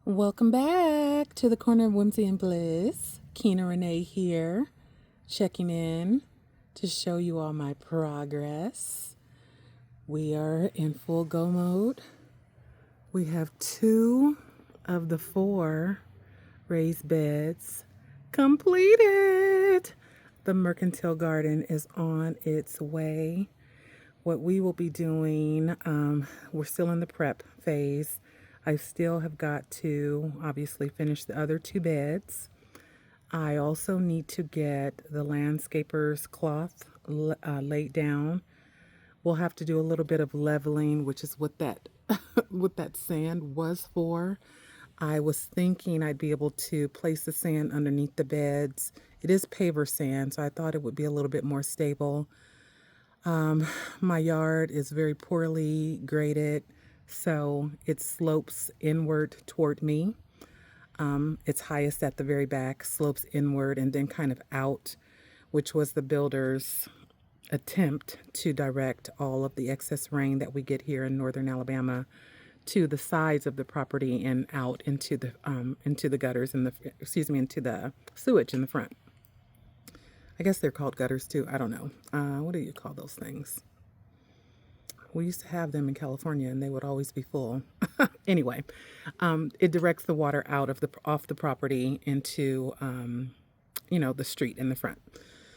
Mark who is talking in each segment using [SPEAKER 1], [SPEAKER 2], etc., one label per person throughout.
[SPEAKER 1] Welcome back to the corner of Whimsy and Bliss. Keena Renee here, checking in to show you all my progress. We are in full go mode. We have 2 of the 4 raised beds completed. The Mercantile garden is on its way. What we will be doing, we're still in the prep phase. I still have got to obviously finish the other 2 beds. I also need to get the landscaper's cloth laid down. We'll have to do a little bit of leveling, which is what that what that sand was for. I was thinking I'd be able to place the sand underneath the beds. It is paver sand, so I thought it would be a little bit more stable. My yard is very poorly graded, so it slopes inward toward me. It's highest at the very back, slopes inward and then kind of out, which was the builder's attempt to direct all of the excess rain that we get here in northern Alabama to the sides of the property and out into the gutters and into the sewage in the front. I guess they're called gutters too. I don't know. What do you call those things? We used to have them in California, and they would always be full. Anyway, it directs the water off the property into, the street in the front.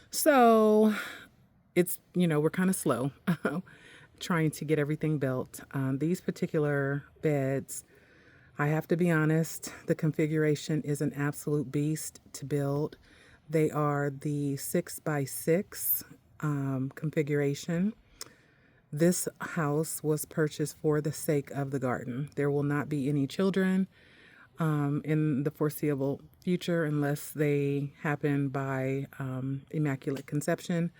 [SPEAKER 1] So it's, we're kind of slow trying to get everything built. These particular beds, I have to be honest, the configuration is an absolute beast to build. They are the 6x6 configuration. This house was purchased for the sake of the garden. There will not be any children in the foreseeable future unless they happen by immaculate conception.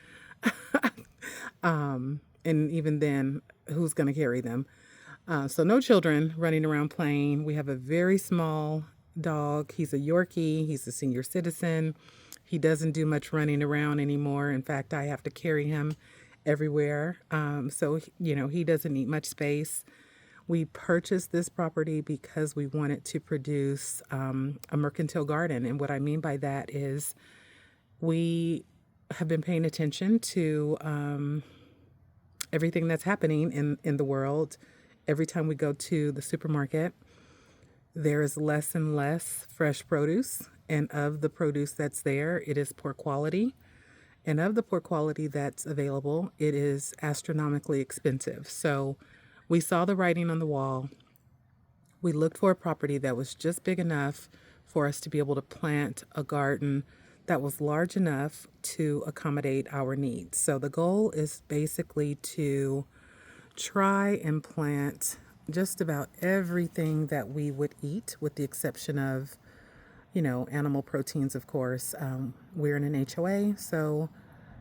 [SPEAKER 1] And even then, who's going to carry them? So no children running around playing. We have a very small dog. He's a Yorkie. He's a senior citizen. He doesn't do much running around anymore. In fact, I have to carry him everywhere. So he doesn't need much space. We purchased this property because we wanted to produce a mercantile garden. And what I mean by that is we have been paying attention to everything that's happening in the world. Every time we go to the supermarket, there is less and less fresh produce. And of the produce that's there, it is poor quality. And of the poor quality that's available, it is astronomically expensive. So we saw the writing on the wall. We looked for a property that was just big enough for us to be able to plant a garden that was large enough to accommodate our needs. So the goal is basically to try and plant just about everything that we would eat, with the exception of animal proteins, of course. We're in an HOA, so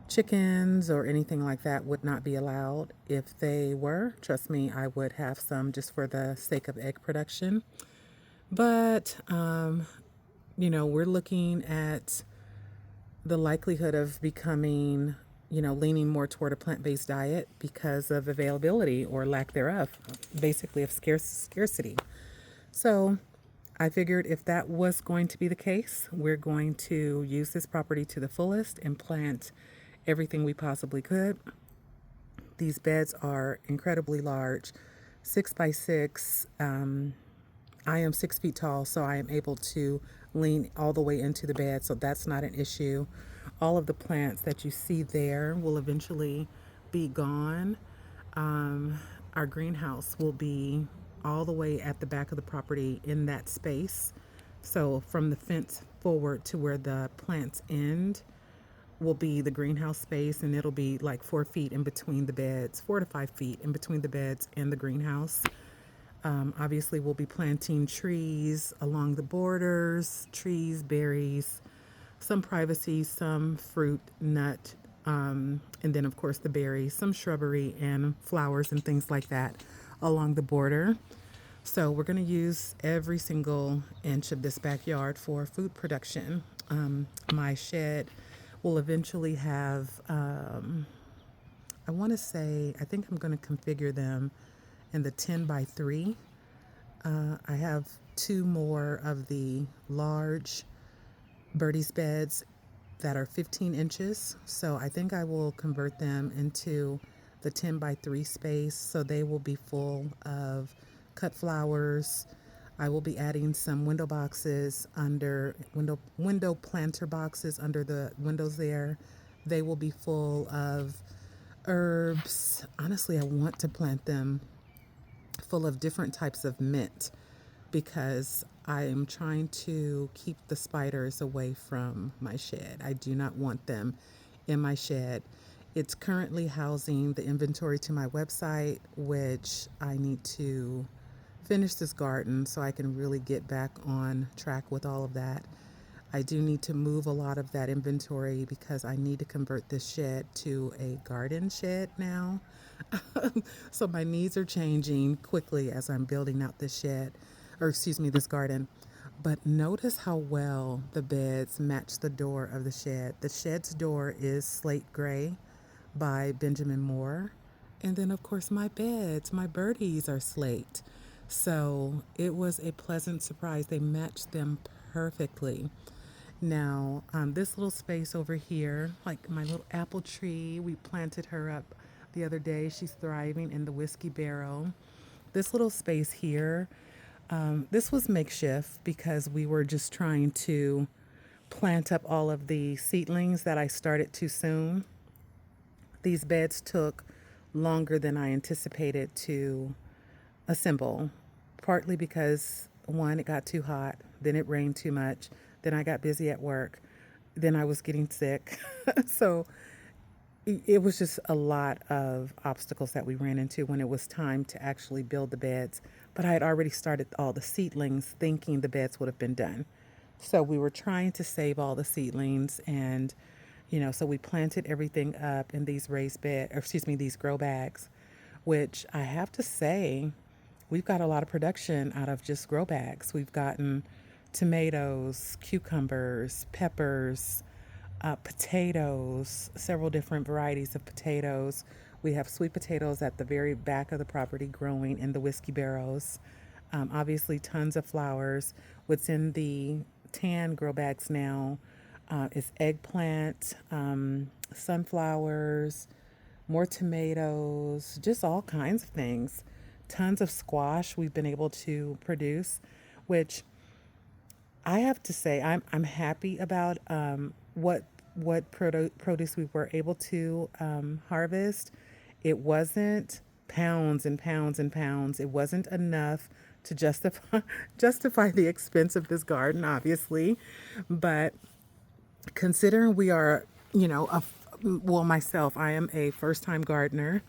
[SPEAKER 1] chickens or anything like that would not be allowed. If they were, trust me, I would have some just for the sake of egg production. But, we're looking at the likelihood of becoming, leaning more toward a plant-based diet because of availability or lack thereof, basically of scarcity. So I figured if that was going to be the case, we're going to use this property to the fullest and plant everything we possibly could. These beds are incredibly large, 6x6. I am 6 feet tall, so I am able to lean all the way into the bed, so that's not an issue. All of the plants that you see there will eventually be gone. Our greenhouse will be all the way at the back of the property in that space. So from the fence forward to where the plants end will be the greenhouse space, and it'll be like 4 feet in between the beds, 4 to 5 feet in between the beds and the greenhouse. Obviously, we'll be planting trees along the borders, trees, berries, some privacy, some fruit, nut, and then, of course, the berries, some shrubbery and flowers and things like that along the border. So we're going to use every single inch of this backyard for food production. My shed will eventually have, I think I'm going to configure them in the 10 by 3 I have two more of the large Birdies beds that are 15 inches. So I think I will convert them into the 10 by 3 space. So they will be full of cut flowers. I will be adding some window boxes under window planter boxes under the windows there. They will be full of herbs. Honestly, I want to plant them full of different types of mint because I am trying to keep the spiders away from my shed. I do not want them in my shed. It's currently housing the inventory to my website, which I need to finish this garden so I can really get back on track with all of that. I do need to move a lot of that inventory because I need to convert this shed to a garden shed now. So my needs are changing quickly as I'm building out this shed, or excuse me, this garden. But notice how well the beds match the door of the shed. The shed's door is slate gray by Benjamin Moore. And then, of course, my beds, my birdies are slate. So it was a pleasant surprise. They matched them perfectly. Now, this little space over here, like my little apple tree, we planted her up the other day. She's thriving in the whiskey barrel. This little space here, this was makeshift because we were just trying to plant up all of the seedlings that I started too soon. These beds took longer than I anticipated to assemble, partly because one, it got too hot, then it rained too much, then I got busy at work, then I was getting sick. So it was just a lot of obstacles that we ran into when it was time to actually build the beds. But I had already started all the seedlings thinking the beds would have been done. So we were trying to save all the seedlings and so we planted everything up in these these grow bags, which I have to say, we've got a lot of production out of just grow bags. We've gotten tomatoes, cucumbers, peppers, potatoes, several different varieties of potatoes. We have sweet potatoes at the very back of the property growing in the whiskey barrels. Obviously, tons of flowers. What's in the tan grow bags now is eggplant, sunflowers, more tomatoes, just all kinds of things. Tons of squash we've been able to produce, which I have to say I'm happy about what produce we were able to harvest. It wasn't pounds and pounds and pounds. It wasn't enough to justify the expense of this garden, obviously, but considering we are, myself, I am a first time gardener.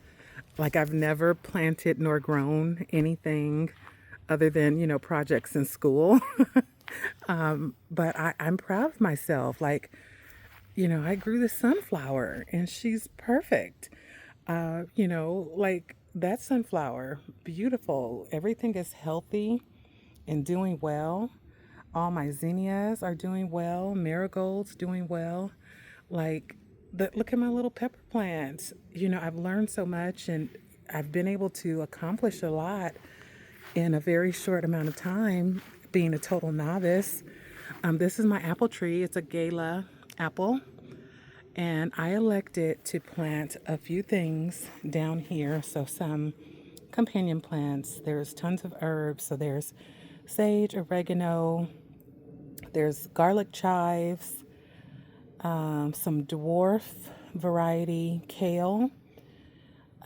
[SPEAKER 1] Like I've never planted nor grown anything other than, projects in school. But I'm proud of myself. Like, I grew the sunflower and she's perfect. Like that sunflower, beautiful. Everything is healthy and doing well. All my zinnias are doing well. Marigolds doing well. Like, look at my little pepper plants. I've learned so much and I've been able to accomplish a lot in a very short amount of time, being a total novice. This is my apple tree. It's a gala apple. And I elected to plant a few things down here. So some companion plants. There's tons of herbs. So there's sage, oregano, there's garlic chives, some dwarf variety kale,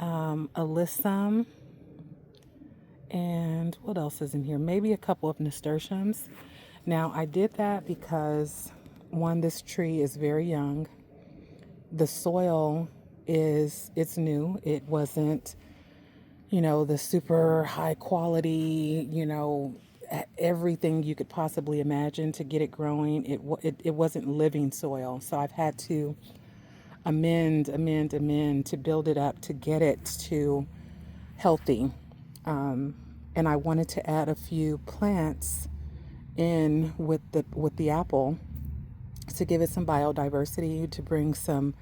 [SPEAKER 1] alyssum, and what else is in here? Maybe a couple of nasturtiums. Now I did that because one, this tree is very young. The soil it's new. It wasn't, the super high quality, everything you could possibly imagine to get it growing. It wasn't living soil. So I've had to amend to build it up to get it to healthy. And I wanted to add a few plants in with the apple to give it some biodiversity, to bring some,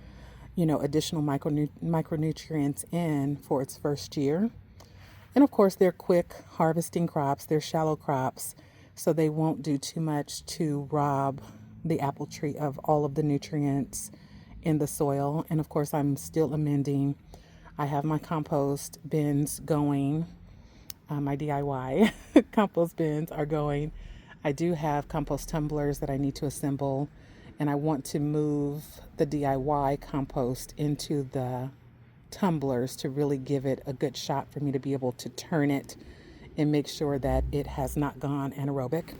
[SPEAKER 1] additional micronutrients in for its first year. And of course, they're quick harvesting crops. They're shallow crops, so they won't do too much to rob the apple tree of all of the nutrients in the soil. And of course, I'm still amending. I have my compost bins going. My DIY compost bins are going. I do have compost tumblers that I need to assemble, and I want to move the DIY compost into the tumblers to really give it a good shot for me to be able to turn it and make sure that it has not gone anaerobic.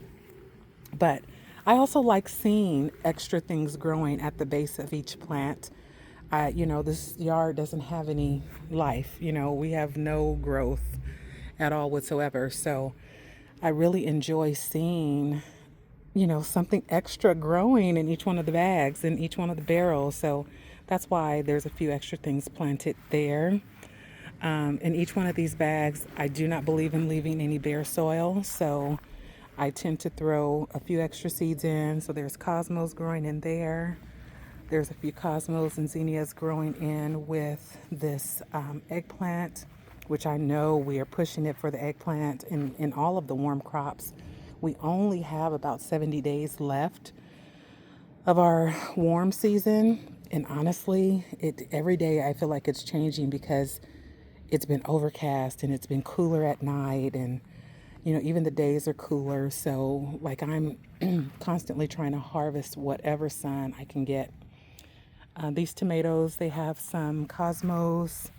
[SPEAKER 1] But I also like seeing extra things growing at the base of each plant. This yard doesn't have any life. We have no growth at all whatsoever. So I really enjoy seeing, something extra growing in each one of the bags, in each one of the barrels. So that's why there's a few extra things planted there. In each one of these bags, I do not believe in leaving any bare soil. So I tend to throw a few extra seeds in. So there's cosmos growing in there. There's a few cosmos and zinnias growing in with this eggplant, which I know we are pushing it for the eggplant in all of the warm crops. We only have about 70 days left of our warm season. And honestly, every day I feel like it's changing because it's been overcast and it's been cooler at night, and even the days are cooler. So like I'm constantly trying to harvest whatever sun I can get. These tomatoes, they have some cosmos,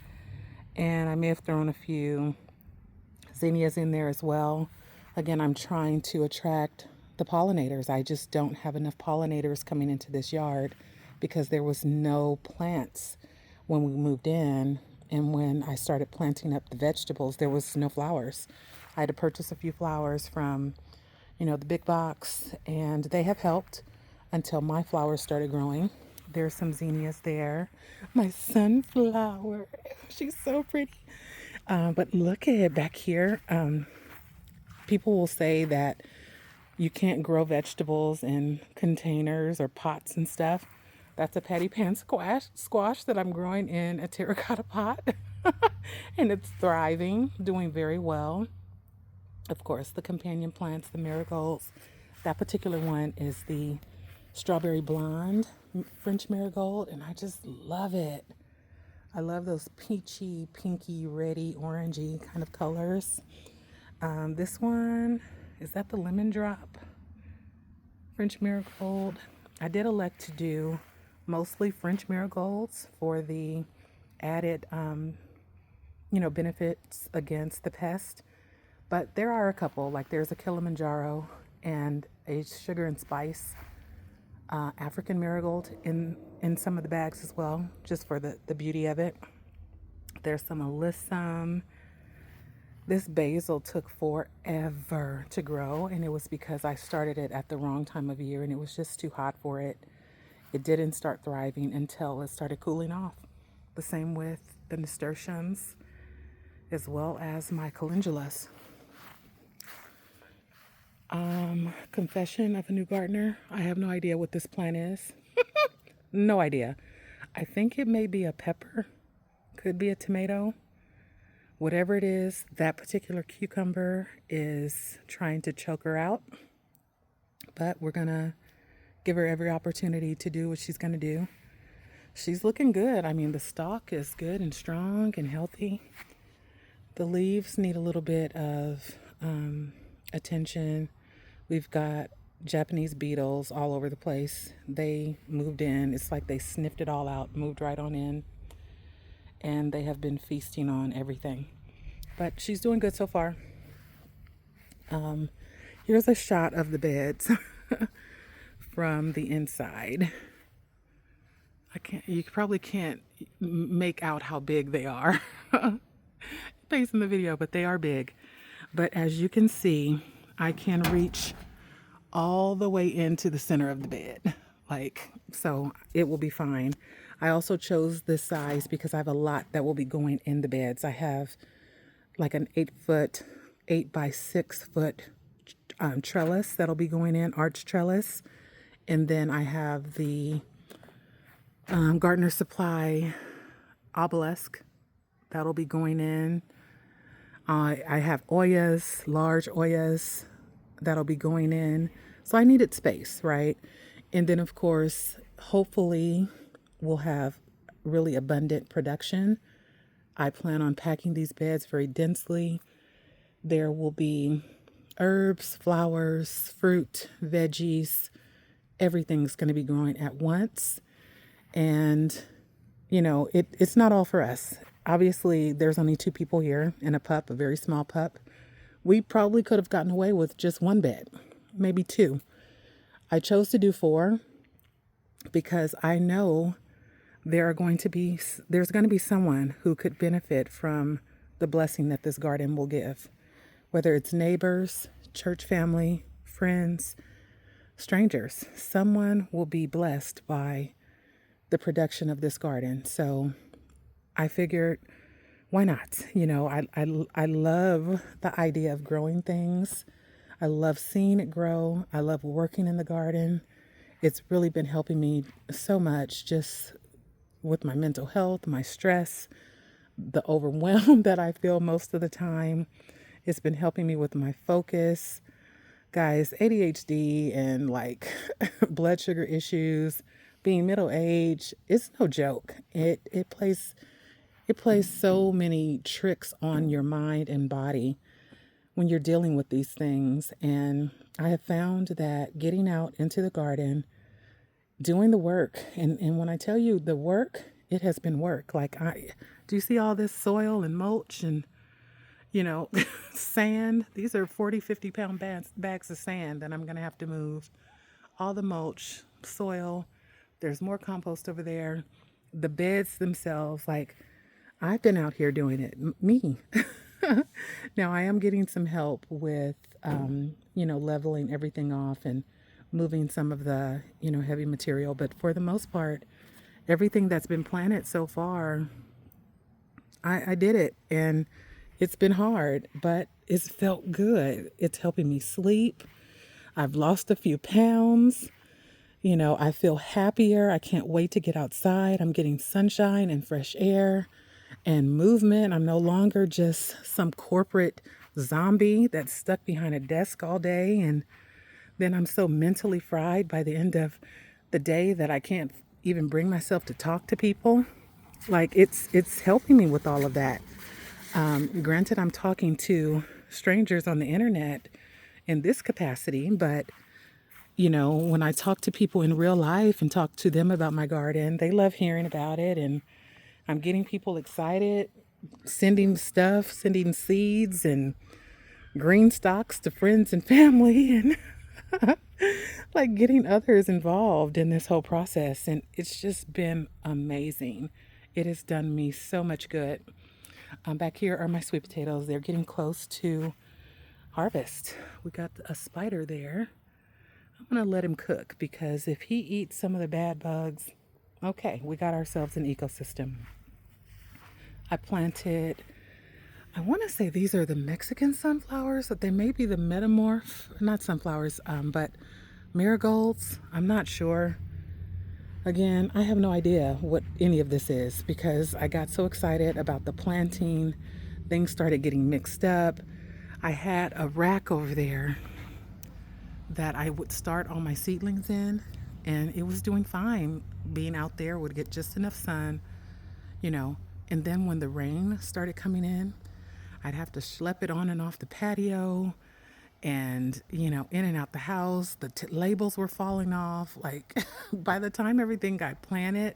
[SPEAKER 1] and I may have thrown a few zinnias in there as well. Again, I'm trying to attract the pollinators. I just don't have enough pollinators coming into this yard because there was no plants when we moved in. And when I started planting up the vegetables, there was no flowers. I had to purchase a few flowers from, the big box, and they have helped until my flowers started growing. There's some zinnias there. My sunflower, she's so pretty. But look at it back here. People will say that you can't grow vegetables in containers or pots and stuff. That's a patty pan squash that I'm growing in a terracotta pot. And it's thriving, doing very well. Of course, the companion plants, the marigolds. That particular one is the strawberry blonde French marigold, and I just love it. I love those peachy, pinky, reddy, orangey kind of colors. This one, is that the lemon drop French marigold? I did elect to do mostly French marigolds for the added, benefits against the pest. But there are a couple, like there's a Kilimanjaro and a sugar and spice African marigold in some of the bags as well, just for the beauty of it. There's some alyssum. This basil took forever to grow, and it was because I started it at the wrong time of year and it was just too hot for it. It didn't start thriving until it started cooling off. The same with the nasturtiums, as well as my calendulas. Confession of a new gardener. I have no idea what this plant is. No idea. I think it may be a pepper. Could be a tomato. Whatever it is, that particular cucumber is trying to choke her out. But we're going to give her every opportunity to do what she's going to do. She's looking good. I mean, the stalk is good and strong and healthy. The leaves need a little bit of attention. We've got Japanese beetles all over the place. They moved in. It's like they sniffed it all out, moved right on in. And they have been feasting on everything. But she's doing good so far. Here's a shot of the beds from the inside. You probably can't make out how big they are based on the video, but they are big. But as you can see, I can reach all the way into the center of the bed. So it will be fine. I also chose this size because I have a lot that will be going in the beds. I have like an 8 by 6 foot trellis that'll be going in, arch trellis. And then I have the Gardener Supply obelisk that'll be going in. I have oyas, large oyas that'll be going in. So I needed space, right? And then, of course, hopefully we'll have really abundant production. I plan on packing these beds very densely. There will be herbs, flowers, fruit, veggies. Everything's going to be growing at once. And, it's not all for us. Obviously, there's only 2 people here and a pup, a very small pup. We probably could have gotten away with just 1 bed, maybe 2. I chose to do 4 because I know there's going to be someone who could benefit from the blessing that this garden will give, whether it's neighbors, church family, friends, strangers. Someone will be blessed by the production of this garden. So I figured, why not? I love the idea of growing things. I love seeing it grow. I love working in the garden. It's really been helping me so much just with my mental health, my stress, the overwhelm that I feel most of the time. It's been helping me with my focus. Guys, ADHD and blood sugar issues, being middle aged, it's no joke. It plays so many tricks on your mind and body when you're dealing with these things. And I have found that getting out into the garden, doing the work, and when I tell you the work, it has been work. Do you see all this soil and mulch and, sand? These are 40, 50-pound bags of sand that I'm going to have to move. All the mulch, soil, there's more compost over there. The beds themselves, I've been out here doing it, me. Now I am getting some help with, leveling everything off and moving some of the, heavy material. But for the most part, everything that's been planted so far, I did it. And it's been hard, but it's felt good. It's helping me sleep. I've lost a few pounds. I feel happier. I can't wait to get outside. I'm getting sunshine and fresh air and movement. I'm no longer just some corporate zombie that's stuck behind a desk all day. And then I'm so mentally fried by the end of the day that I can't even bring myself to talk to people. It's helping me with all of that. Granted, I'm talking to strangers on the internet in this capacity, but when I talk to people in real life and talk to them about my garden, they love hearing about it. And I'm getting people excited, sending seeds and green stalks to friends and family, and getting others involved in this whole process. And it's just been amazing. It has done me so much good. Back here are my sweet potatoes. They're getting close to harvest. We got a spider there. I'm going to let him cook because if he eats some of the bad bugs, okay, we got ourselves an ecosystem. I planted, I want to say these are the Mexican sunflowers, but they may be the not sunflowers, but marigolds. I'm not sure. Again, I have no idea what any of this is because I got so excited about the planting. Things started getting mixed up. I had a rack over there that I would start all my seedlings in, and it was doing fine. Being out there would get just enough sun, and then when the rain started coming in, I'd have to schlep it on and off the patio and, in and out the house. The labels were falling off. By the time everything got planted,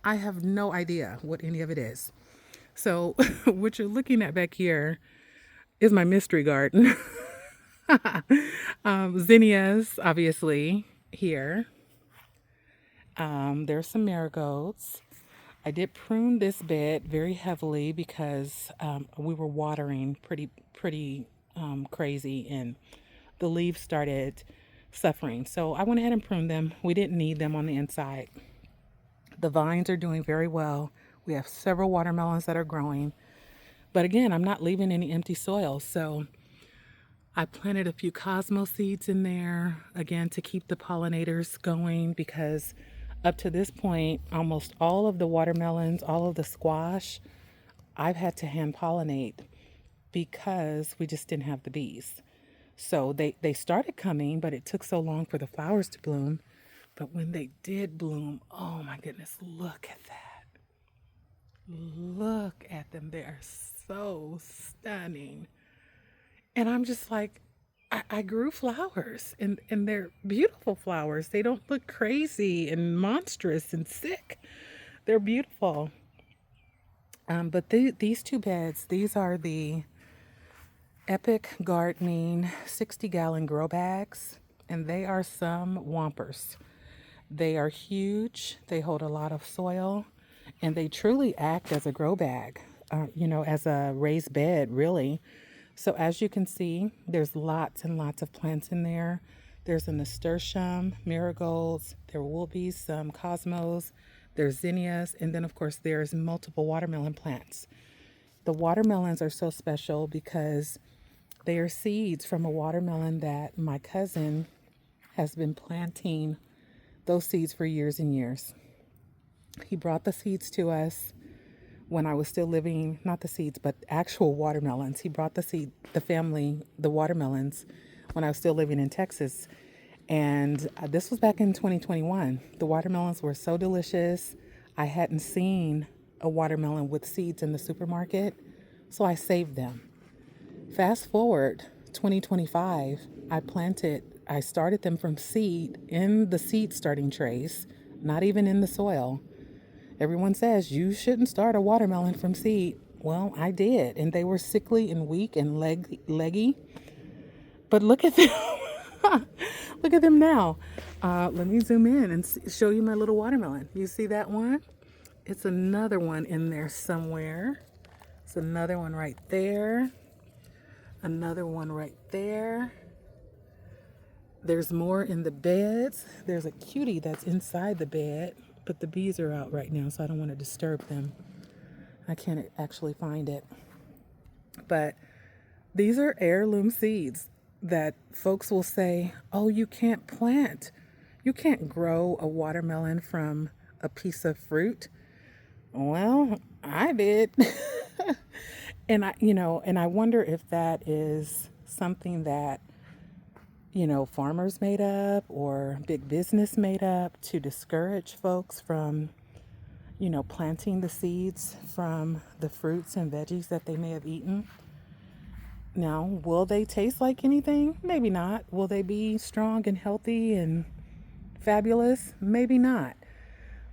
[SPEAKER 1] I have no idea what any of it is. So what you're looking at back here is my mystery garden. Zinnias, obviously, here. There's some marigolds. I did prune this bed very heavily because we were watering pretty crazy, and the leaves started suffering. So I went ahead and pruned them. We didn't need them on the inside. The vines are doing very well. We have several watermelons that are growing. But again, I'm not leaving any empty soil. So I planted a few cosmo seeds in there, again, to keep the pollinators going, because up to this point, almost all of the watermelons, all of the squash, I've had to hand pollinate. because we just didn't have the bees. So they started coming, but it took so long for the flowers to bloom. But when they did bloom, oh my goodness, look at that. Look at them. They are so stunning. And I'm just like, I grew flowers and they're beautiful flowers. They don't look crazy and monstrous and sick. They're beautiful. But these two beds, these are the Epic Gardening 60-gallon grow bags, and they are some whompers. They are huge, they hold a lot of soil, and they truly act as a grow bag, as a raised bed, really. So as you can see, there's lots and lots of plants in there. There's a nasturtium, marigolds, there will be some cosmos, there's zinnias, and then of course there's multiple watermelon plants. The watermelons are so special because they are seeds from a watermelon that my cousin has been planting those seeds for years and years. He brought the seeds to us when I was still living, not the seeds, but actual watermelons. He brought the watermelons when I was still living in Texas. And this was back in 2021. The watermelons were so delicious. I hadn't seen a watermelon with seeds in the supermarket, so I saved them. Fast forward 2025, I started them from seed in the seed starting trays, not even in the soil. Everyone says you shouldn't start a watermelon from seed. Well, I did, and they were sickly and weak and leggy. But look at them. Look at them now. Let me zoom in and show you my little watermelon. You see that one? It's another one in there somewhere. It's another one right there. Another one right there. There's more in the beds. There's a cutie that's inside the bed, but the bees are out right now, so I don't want to disturb them. I can't actually find it. But these are heirloom seeds that folks will say, oh, you can't grow a watermelon from a piece of fruit. Well, I did. And I wonder if that is something that, farmers made up or big business made up to discourage folks from, planting the seeds from the fruits and veggies that they may have eaten. Now, will they taste like anything? Maybe not. Will they be strong and healthy and fabulous? Maybe not.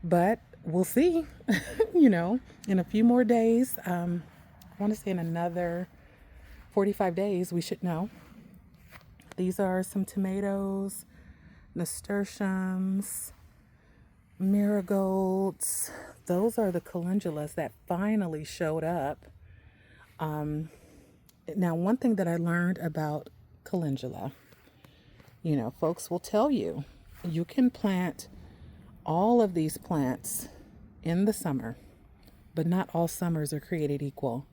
[SPEAKER 1] But we'll see, in a few more days. I want to say in another 45 days, we should know. These are some tomatoes, nasturtiums, marigolds. Those are the calendulas that finally showed up. Now, one thing that I learned about calendula, folks will tell you, you can plant all of these plants in the summer, but not all summers are created equal.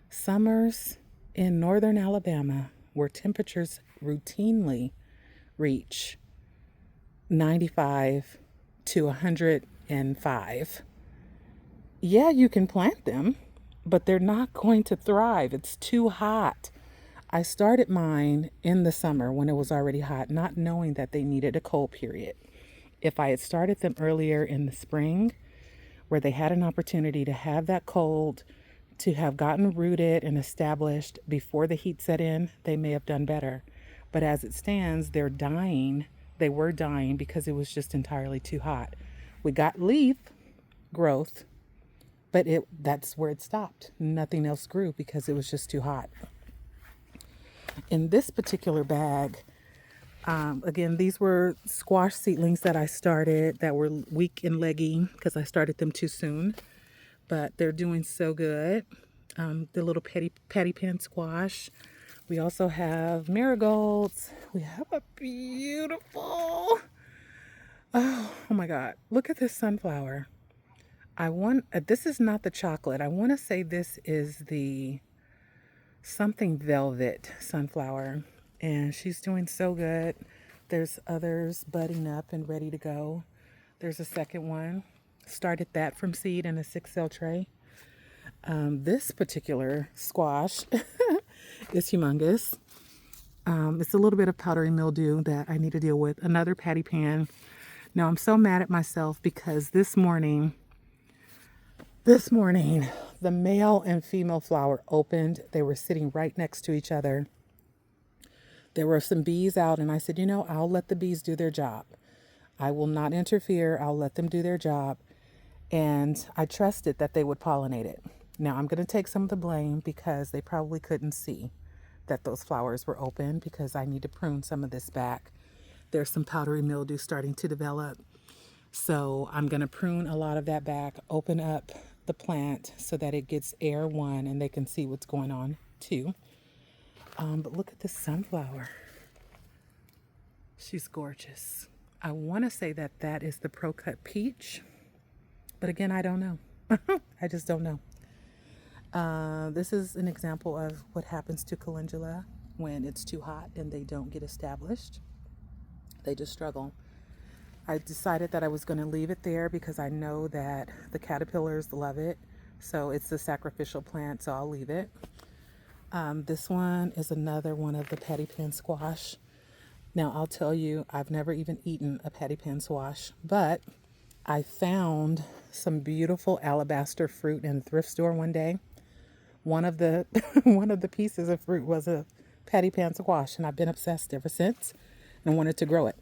[SPEAKER 1] Summers in northern Alabama, where temperatures routinely reach 95 to 105. Yeah, you can plant them, but they're not going to thrive. It's too hot. I started mine in the summer when it was already hot, not knowing that they needed a cold period. If I had started them earlier in the spring, where they had an opportunity to have that cold, to have gotten rooted and established before the heat set in, they may have done better. But as it stands, they're dying. They were dying because it was just entirely too hot. We got leaf growth, but that's where it stopped. Nothing else grew because it was just too hot. In this particular bag, again, these were squash seedlings that I started that were weak and leggy because I started them too soon. But they're doing so good. The little patty pan squash. We also have marigolds. We have a beautiful, oh my God, look at this sunflower. This is not the chocolate. I want to say this is the something velvet sunflower. And she's doing so good. There's others budding up and ready to go. There's a second one. Started that from seed in a 6-cell tray. This particular squash It's humongous. It's a little bit of powdery mildew that I need to deal with. Another patty pan. Now I'm so mad at myself because this morning, the male and female flower opened. They were sitting right next to each other. There were some bees out, and I said, you know, I'll let the bees do their job. I will not interfere. I'll let them do their job. And I trusted that they would pollinate it. Now I'm going to take some of the blame because they probably couldn't see that those flowers were open because I need to prune some of this back. There's some powdery mildew starting to develop. So I'm going to prune a lot of that back, open up the plant so that it gets air, one, and they can see what's going on, two. But look at this sunflower. She's gorgeous. I want to say that that is the Pro Cut Peach, but again, I don't know. I just don't know. This is an example of what happens to calendula when it's too hot and they don't get established. They just struggle. I decided that I was going to leave it there because I know that the caterpillars love it. So it's a sacrificial plant, so I'll leave it. This one is another one of the patty pan squash. Now I'll tell you, I've never even eaten a patty pan squash, but I found some beautiful alabaster fruit in a thrift store one day. One of the one of the pieces of fruit was a patty pan squash, and I've been obsessed ever since and wanted to grow it.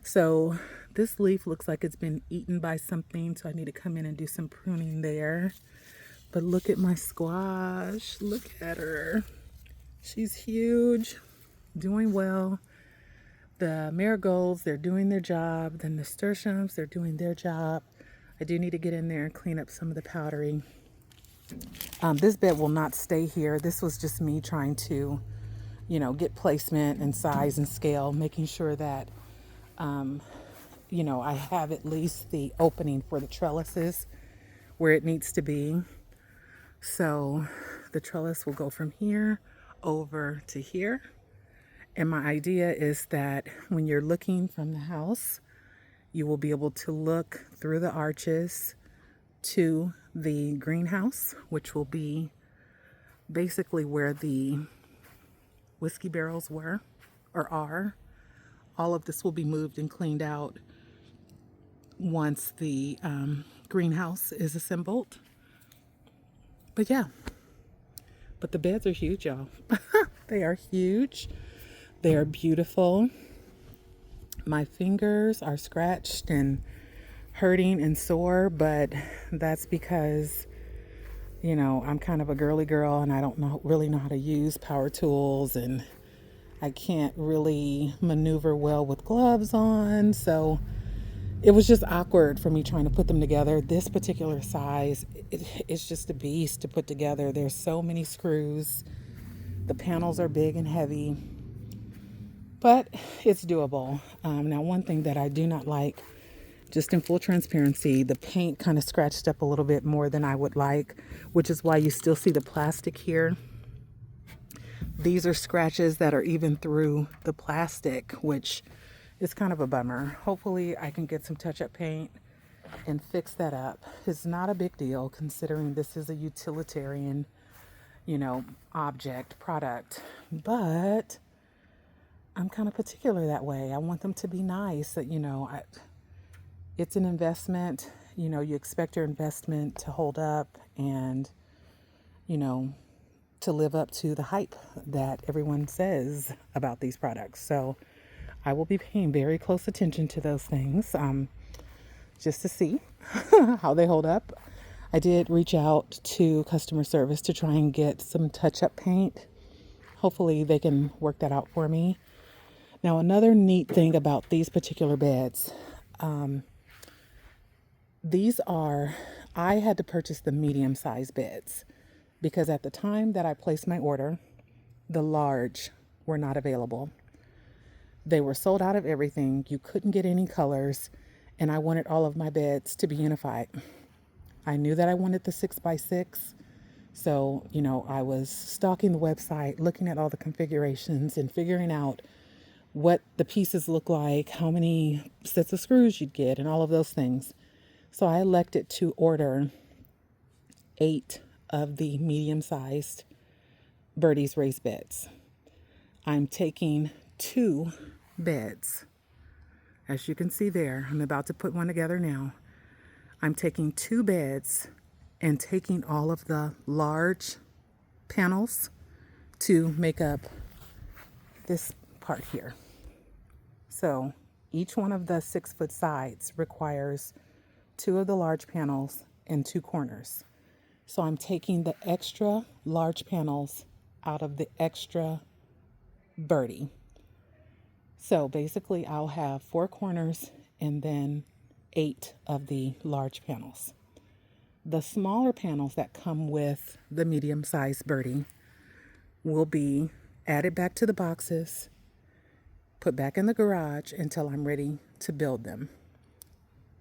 [SPEAKER 1] So this leaf looks like it's been eaten by something, so I need to come in and do some pruning there. But look at my squash. Look at her. She's huge, doing well. The marigolds, they're doing their job. The nasturtiums, they're doing their job. I do need to get in there and clean up some of the powdering. This bed will not stay here. This was just me trying to, you know, get placement and size and scale, making sure that, you know, I have at least the opening for the trellises where it needs to be. So the trellis will go from here over to here. And my idea is that when you're looking from the house, you will be able to look through the arches to the greenhouse, which will be basically where the whiskey barrels were or are. All of this will be moved and cleaned out once the greenhouse is assembled. But yeah, but the beds are huge, y'all. They are huge. They are beautiful. My fingers are scratched and hurting and sore, but that's because, you know, I'm kind of a girly girl and I don't really know how to use power tools, and I can't really maneuver well with gloves on. So it was just awkward for me trying to put them together. This particular size, it's just a beast to put together. There's so many screws. The panels are big and heavy, but it's doable. Now, one thing that I do not like, just in full transparency, the paint kind of scratched up a little bit more than I would like, which is why you still see the plastic here. These are scratches that are even through the plastic, which is kind of a bummer. Hopefully I can get some touch-up paint and fix that up. It's not a big deal considering this is a utilitarian, you know, product, but I'm kind of particular that way. I want them to be nice. That, you know, it's an investment. You know, you expect your investment to hold up and, you know, to live up to the hype that everyone says about these products. So I will be paying very close attention to those things, just to see how they hold up. I did reach out to customer service to try and get some touch-up paint. Hopefully they can work that out for me. Now, another neat thing about these particular beds, I had to purchase the medium-sized beds because at the time that I placed my order, the large were not available. They were sold out of everything. You couldn't get any colors, and I wanted all of my beds to be unified. I knew that I wanted the 6x6. So, you know, I was stalking the website, looking at all the configurations and figuring out what the pieces look like, how many sets of screws you'd get, and all of those things. So I elected to order 8 of the medium-sized Birdies raised beds. I'm taking 2 beds. As you can see there, I'm about to put one together now. I'm taking 2 beds and taking all of the large panels to make up this part here. So each one of the 6-foot sides requires 2 of the large panels and 2 corners. So I'm taking the extra large panels out of the extra birdie. So basically I'll have 4 corners and then 8 of the large panels. The smaller panels that come with the medium-sized birdie will be added back to the boxes, put back in the garage until I'm ready to build them.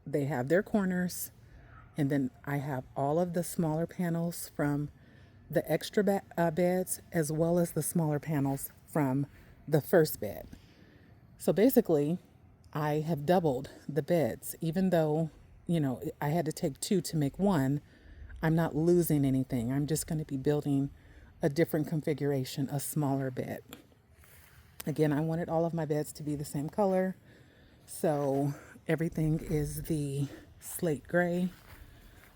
[SPEAKER 1] They have their corners, and then I have all of the smaller panels from the extra beds as well as the smaller panels from the first bed. So basically, I have doubled the beds. Even though, I had to take 2 to make 1, I'm not losing anything. I'm just going to be building a different configuration, a smaller bed. Again, I wanted all of my beds to be the same color. So everything is the slate gray.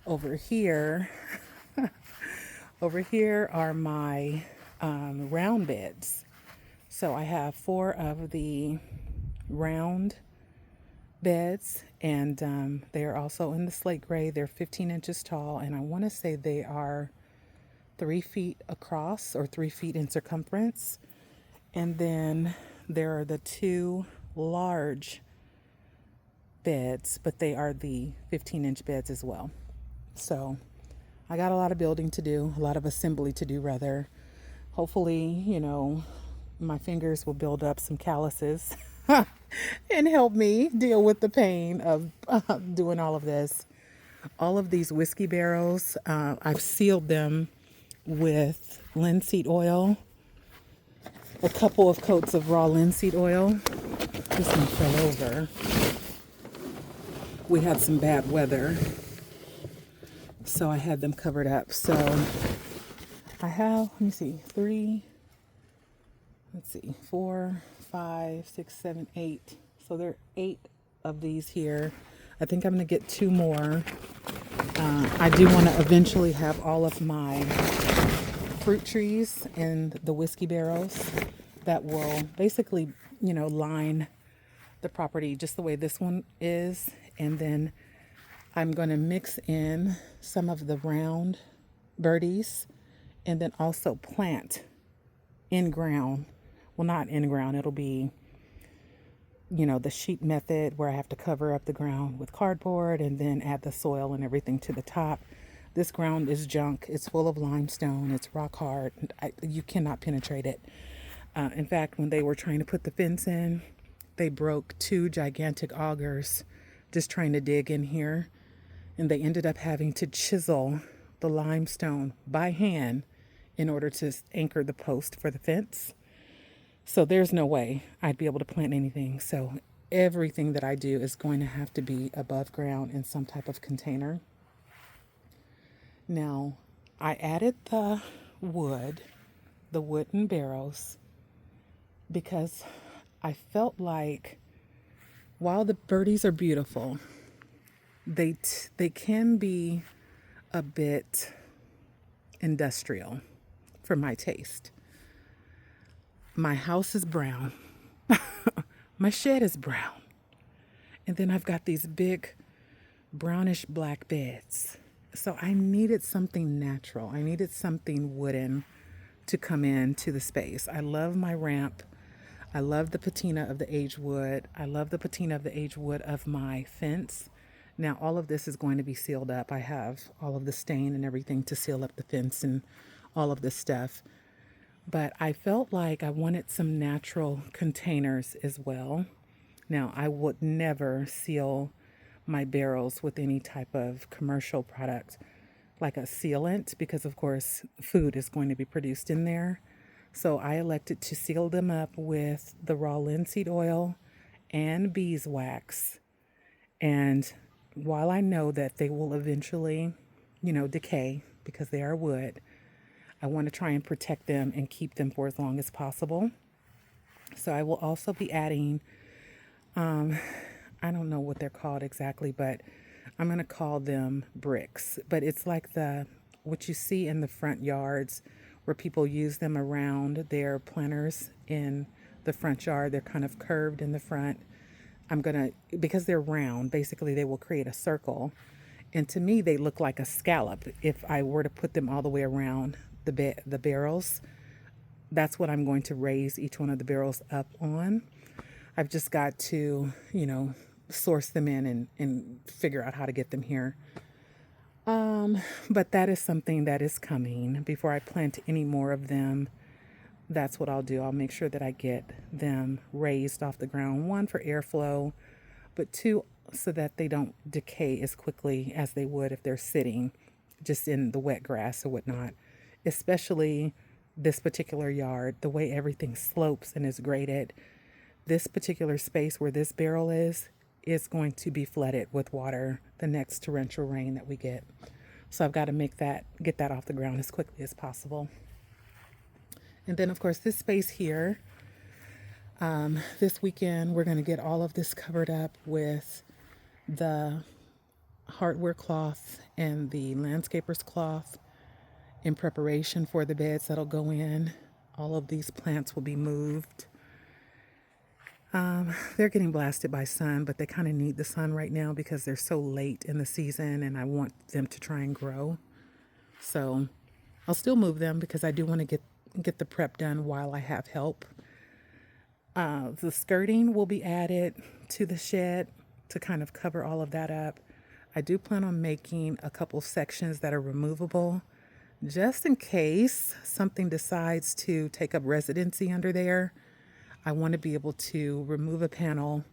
[SPEAKER 1] Over here are my round beds. So I have 4 of the round beds, and they are also in the slate gray. They're 15 inches tall, and I want to say they are 3 feet across or 3 feet in circumference. And then there are the 2 large beds, but they are the 15-inch beds as well. So I got a lot of building to do, a lot of assembly to do rather. Hopefully, my fingers will build up some calluses and help me deal with the pain of doing all of this. All of these whiskey barrels, I've sealed them with linseed oil, a couple of coats of raw linseed oil. This one fell over. We had some bad weather, so I had them covered up. So I have, 4, 5, 6, 7, 8. So there are 8 of these here. I think I'm going to get 2 more. I do want to eventually have all of my fruit trees in the whiskey barrels that will basically, line the property just the way this one is. And then I'm going to mix in some of the round birdies and then also plant in ground. Well, not in ground. It'll be, the sheet method where I have to cover up the ground with cardboard and then add the soil and everything to the top. This ground is junk. It's full of limestone. It's rock hard. You cannot penetrate it. In fact, when they were trying to put the fence in, they broke 2 gigantic augers just trying to dig in here. And they ended up having to chisel the limestone by hand in order to anchor the post for the fence. So there's no way I'd be able to plant anything. So everything that I do is going to have to be above ground in some type of container. Now, I added the wooden barrels, because I felt like while the birdies are beautiful, they can be a bit industrial for my taste. My house is brown. My shed is brown. And then I've got these big brownish black beds. So I needed something natural. I needed something wooden to come into the space. I love my ramp. I love the patina of the aged wood. I love the patina of the aged wood of my fence. Now, all of this is going to be sealed up. I have all of the stain and everything to seal up the fence and all of this stuff. But I felt like I wanted some natural containers as well. Now, I would never seal my barrels with any type of commercial product like a sealant, because of course food is going to be produced in there. So I elected to seal them up with the raw linseed oil and beeswax. And while I know that they will eventually, decay because they are wood, I want to try and protect them and keep them for as long as possible. So I will also be adding, I don't know what they're called exactly, but I'm going to call them bricks. But it's like what you see in the front yards where people use them around their planters in the front yard. They're kind of curved in the front. Because they're round, basically they will create a circle. And to me, they look like a scallop. If I were to put them all the way around the barrels, that's what I'm going to raise each one of the barrels up on. I've just got to, source them in and figure out how to get them here. But that is something that is coming. Before I plant any more of them, that's what I'll do. I'll make sure that I get them raised off the ground. One, for airflow, but two, so that they don't decay as quickly as they would if they're sitting just in the wet grass or whatnot. Especially this particular yard, the way everything slopes and is graded. This particular space where this barrel is going to be flooded with water the next torrential rain that we get. So I've got to get that off the ground as quickly as possible. And then, of course, this space here, this weekend, we're going to get all of this covered up with the hardware cloth and the landscaper's cloth in preparation for the beds that'll go in. All of these plants will be moved. They're getting blasted by sun, but they kind of need the sun right now because they're so late in the season and I want them to try and grow. So I'll still move them because I do want to get the prep done while I have help. The skirting will be added to the shed to kind of cover all of that up. I do plan on making a couple sections that are removable just in case something decides to take up residency under there. I want to be able to remove a panel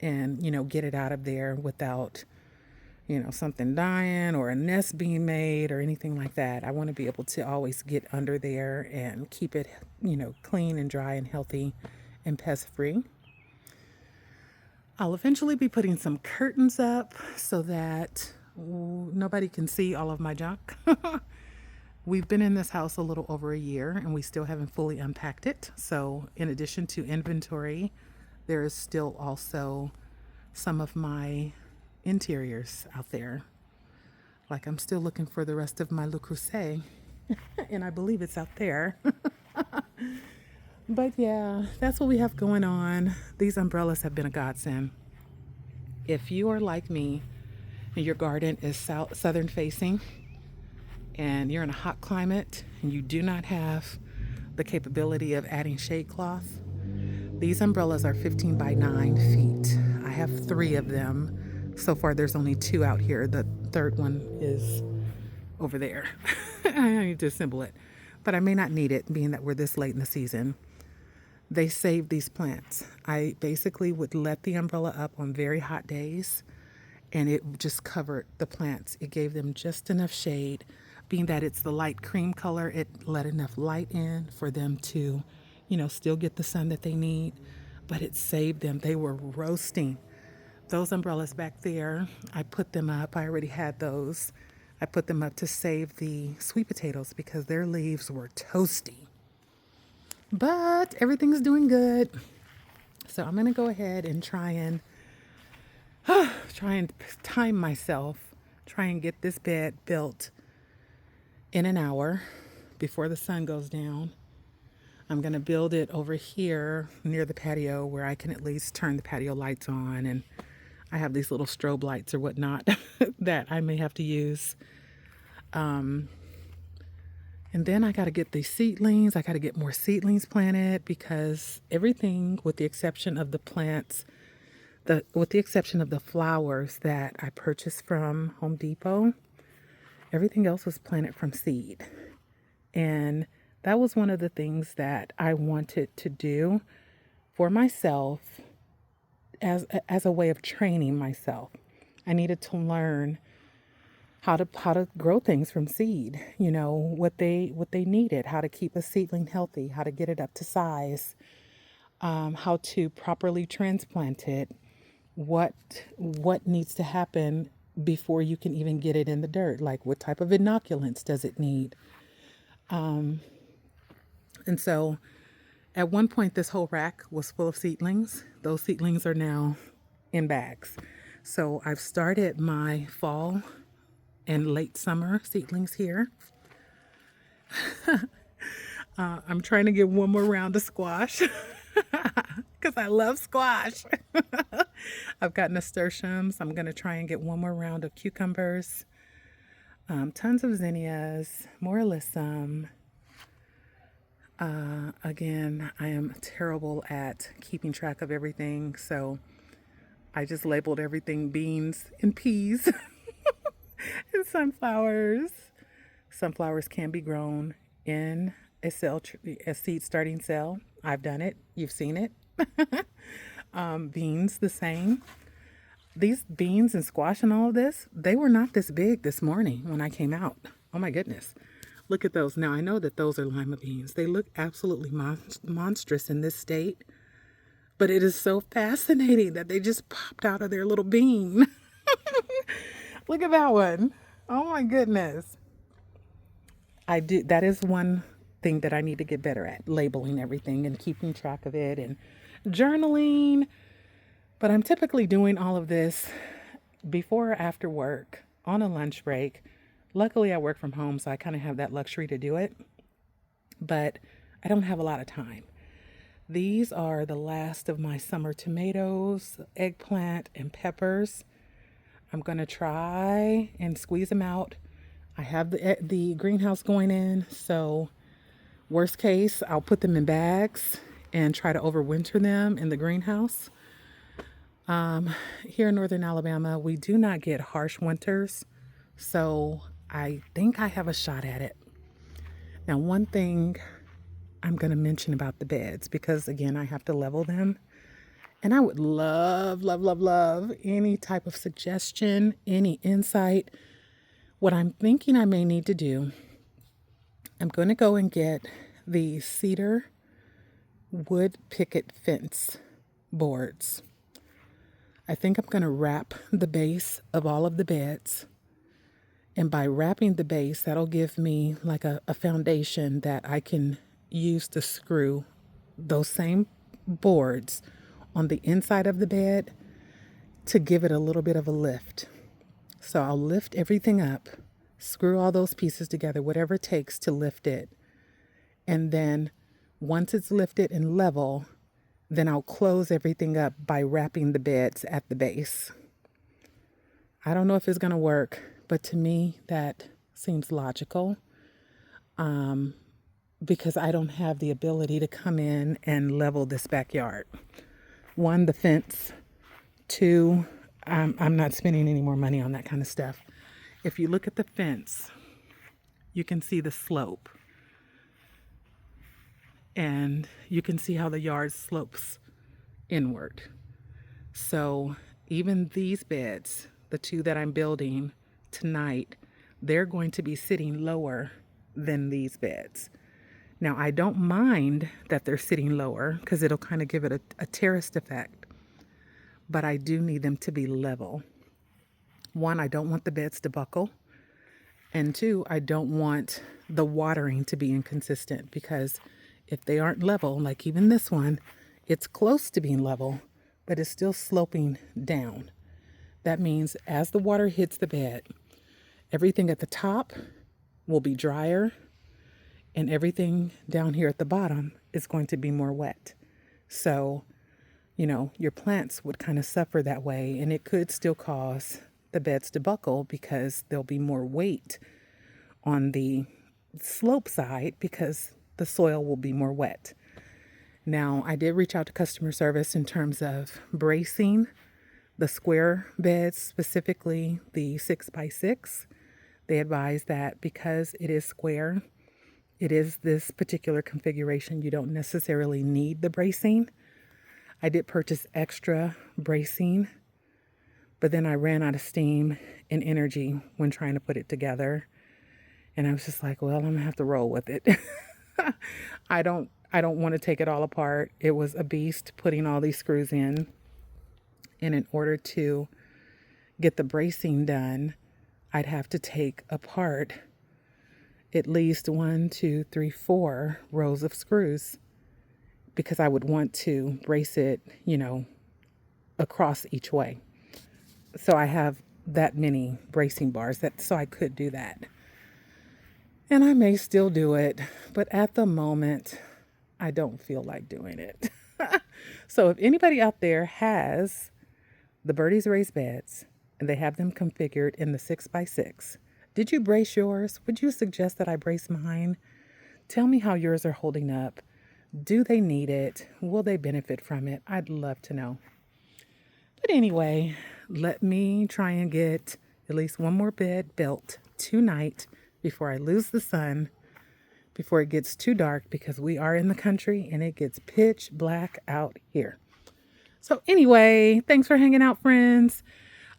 [SPEAKER 1] and, get it out of there without, something dying or a nest being made or anything like that. I want to be able to always get under there and keep it, clean and dry and healthy and pest free. I'll eventually be putting some curtains up so that nobody can see all of my junk. We've been in this house a little over a year and we still haven't fully unpacked it. So in addition to inventory, there is still also some of my interiors out there. Like I'm still looking for the rest of my Le Creuset and I believe it's out there. But yeah, that's what we have going on. These umbrellas have been a godsend. If you are like me and your garden is southern facing, and you're in a hot climate and you do not have the capability of adding shade cloth, these umbrellas are 15 by 9 feet. I have 3 of them. So far, there's only 2 out here. The third one is over there. I need to assemble it, but I may not need it being that we're this late in the season. They save these plants. I basically would let the umbrella up on very hot days and it just covered the plants. It gave them just enough shade. Being that it's the light cream color, it let enough light in for them to, still get the sun that they need, but it saved them. They were roasting. Those umbrellas back there, I put them up. I already had those. I put them up to save the sweet potatoes because their leaves were toasty. But everything's doing good. So I'm going to go ahead and try and time myself, try and get this bed built in an hour before the sun goes down. I'm going to build it over here near the patio where I can at least turn the patio lights on. And I have these little strobe lights or whatnot that I may have to use. And then I got to get these seedlings. I got to get more seedlings planted because everything with the exception of the plants, with the exception of the flowers that I purchased from Home Depot, everything else was planted from seed. And that was one of the things that I wanted to do for myself as a way of training myself. I needed to learn how to grow things from seed, what they needed, how to keep a seedling healthy, how to get it up to size, how to properly transplant it, what needs to happen before you can even get it in the dirt, like what type of inoculants does it need. And so at one point, this whole rack was full of seedlings. Those seedlings are now in bags. So I've started my fall and late summer seedlings here. I'm trying to get one more round of squash because I love squash. I've got nasturtiums. I'm going to try and get one more round of cucumbers. Tons of zinnias, more alyssum. Again, I am terrible at keeping track of everything, so I just labeled everything beans and peas and sunflowers. Sunflowers can be grown in a seed starting cell. I've done it. You've seen it. Beans, the same. These beans and squash and all of this, they were not this big this morning when I came out. Oh my goodness. Look at those. Now I know that those are lima beans. They look absolutely monstrous in this state, but it is so fascinating that they just popped out of their little bean. Look at that one. Oh my goodness. That is one thing that I need to get better at, labeling everything and keeping track of it and journaling. But I'm typically doing all of this before or after work on a lunch break. Luckily, I work from home, so I kind of have that luxury to do it. But I don't have a lot of time. These are the last of my summer tomatoes, eggplant, and peppers. I'm going to try and squeeze them out. I have the greenhouse going in, so worst case, I'll put them in bags and try to overwinter them in the greenhouse. Here in northern Alabama, we do not get harsh winters, so I think I have a shot at it. Now, one thing I'm going to mention about the beds, because again, I have to level them, and I would love, love, love, love any type of suggestion, any insight. What I'm thinking I may need to do, I'm going to go and get the cedar wood picket fence boards. I think I'm going to wrap the base of all of the beds. And by wrapping the base, that'll give me like a foundation that I can use to screw those same boards on the inside of the bed to give it a little bit of a lift. So I'll lift everything up, screw all those pieces together, whatever it takes to lift it. And then once it's lifted and level, then I'll close everything up by wrapping the beds at the base. I don't know if it's going to work, but to me that seems logical, because I don't have the ability to come in and level this backyard. One, the fence. Two, I'm not spending any more money on that kind of stuff. If you look at the fence, you can see the slope. And you can see how the yard slopes inward. So even these beds, the two that I'm building tonight, they're going to be sitting lower than these beds. Now, I don't mind that they're sitting lower because it'll kind of give it a terraced effect. But I do need them to be level. One, I don't want the beds to buckle. And two, I don't want the watering to be inconsistent, because if they aren't level, like even this one, it's close to being level, but it's still sloping down. That means as the water hits the bed, everything at the top will be drier, and everything down here at the bottom is going to be more wet. So, your plants would kind of suffer that way, and it could still cause the beds to buckle because there'll be more weight on the slope side because the soil will be more wet. Now, I did reach out to customer service in terms of bracing the square beds, specifically the 6x6. They advise that because it is square, it is this particular configuration, you don't necessarily need the bracing. I did purchase extra bracing, but then I ran out of steam and energy when trying to put it together. And I was just like, well, I'm gonna have to roll with it. I don't want to take it all apart. It was a beast putting all these screws in. And in order to get the bracing done, I'd have to take apart at least 1, 2, 3, 4 rows of screws because I would want to brace it, across each way. So I have that many bracing bars so I could do that. And I may still do it, but at the moment, I don't feel like doing it. So if anybody out there has the Birdies raised beds and they have them configured in the 6x6, did you brace yours? Would you suggest that I brace mine? Tell me how yours are holding up. Do they need it? Will they benefit from it? I'd love to know. But anyway, let me try and get at least one more bed built tonight before I lose the sun, before it gets too dark, because we are in the country and it gets pitch black out here. So anyway, thanks for hanging out, friends.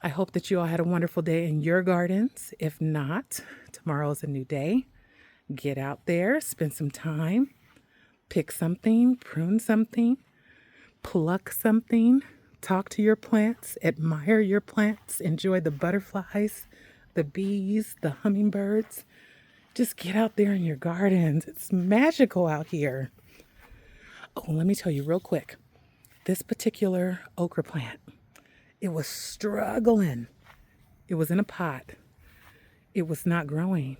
[SPEAKER 1] I hope that you all had a wonderful day in your gardens. If not, tomorrow is a new day. Get out there, spend some time, pick something, prune something, pluck something, talk to your plants, admire your plants, enjoy the butterflies, the bees, the hummingbirds. Just get out there in your gardens. It's magical out here. Oh, let me tell you real quick. This particular okra plant, it was struggling. It was in a pot. It was not growing.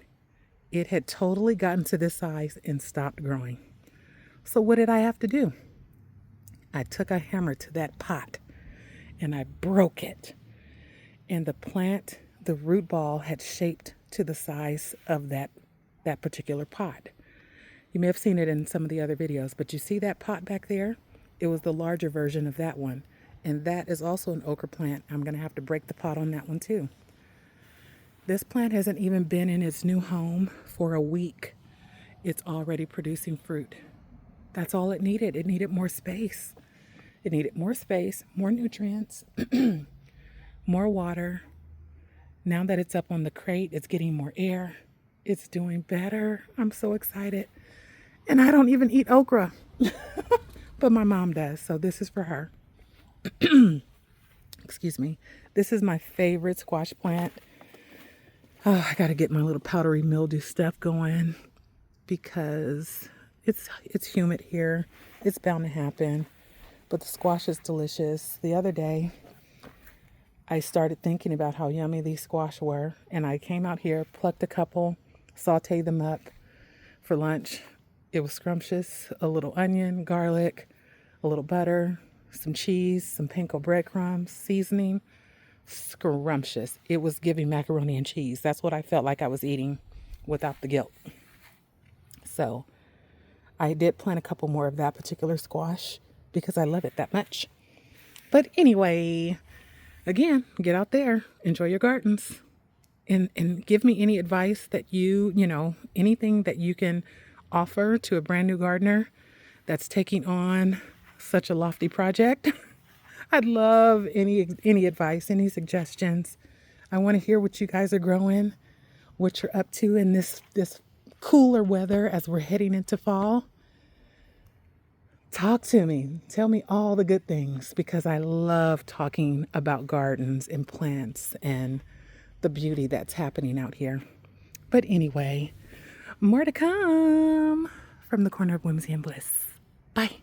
[SPEAKER 1] It had totally gotten to this size and stopped growing. So what did I have to do? I took a hammer to that pot and I broke it. And the plant, the root ball had shaped to the size of that particular pot. You may have seen it in some of the other videos, but you see that pot back there? It was the larger version of that one. And that is also an okra plant. I'm going to have to break the pot on that one too. This plant hasn't even been in its new home for a week. It's already producing fruit. That's all it needed. It needed more space. It needed more space, more nutrients, more water. Now that it's up on the crate, it's getting more air. It's doing better. I'm so excited. And I don't even eat okra, but my mom does. So this is for her. Excuse me. This is my favorite squash plant. Oh, I got to get my little powdery mildew stuff going because it's humid here. It's bound to happen, but the squash is delicious. The other day, I started thinking about how yummy these squash were, and I came out here, plucked a couple, sauteed them up for lunch. It was scrumptious. A little onion, garlic, a little butter, some cheese, some panko breadcrumbs, seasoning. Scrumptious. It was giving macaroni and cheese. That's what I felt like I was eating without the guilt. So I did plant a couple more of that particular squash because I love it that much. But anyway, again, get out there, enjoy your gardens, and give me any advice that anything that you can offer to a brand new gardener that's taking on such a lofty project. I'd love any advice, any suggestions. I want to hear what you guys are growing, what you're up to in this cooler weather as we're heading into fall. Talk to me. Tell me all the good things because I love talking about gardens and plants and the beauty that's happening out here. But anyway, more to come from the corner of Whymsy and Blyss. Bye.